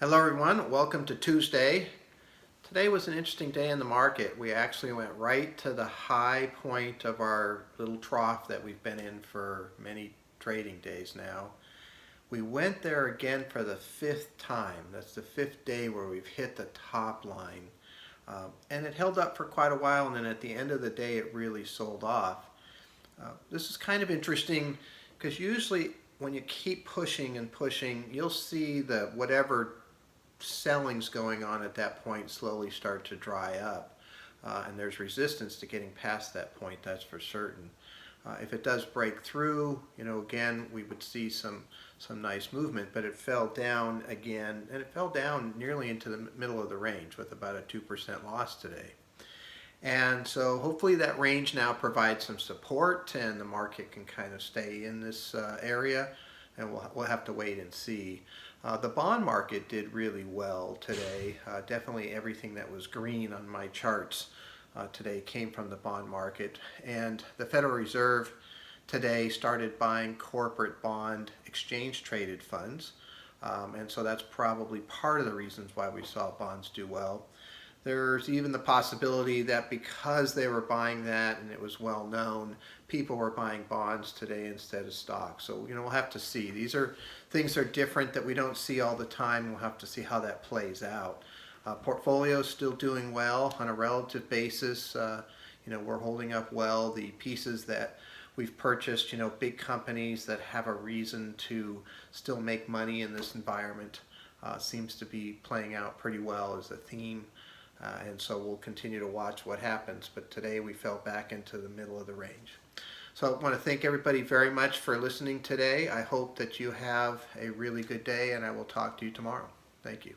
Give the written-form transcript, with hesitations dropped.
Hello everyone, welcome to Tuesday. Today was an interesting day in the market. We actually went right to the high point of our little trough that we've been in for many trading days now. We went there again for the fifth time. That's the fifth day where we've hit the top line. And it held up for quite a while, and then at the end of the day it really sold off. This is kind of interesting because usually when you keep pushing and pushing, you'll see the whatever selling's going on at that point slowly start to dry up. And there's resistance to getting past that point, that's for certain. If it does break through, again, we would see some nice movement, but it fell down again, and it fell down nearly into the middle of the range with about a 2% loss today. And so hopefully that range now provides some support and the market can kind of stay in this area, and we'll have to wait and see. The bond market did really well today. Definitely everything that was green on my charts today came from the bond market. And the Federal Reserve today started buying corporate bond exchange traded funds. And so that's probably part of the reasons why we saw bonds do well. There's even the possibility that because they were buying that and it was well known, people were buying bonds today instead of stocks. So, we'll have to see. These are things that are different that we don't see all the time. We'll have to see how that plays out. Portfolio's still doing well on a relative basis. We're holding up well. The pieces that we've purchased, big companies that have a reason to still make money in this environment, seems to be playing out pretty well as a theme. And so we'll continue to watch what happens. But today we fell back into the middle of the range. So I want to thank everybody very much for listening today. I hope that you have a really good day, and I will talk to you tomorrow. Thank you.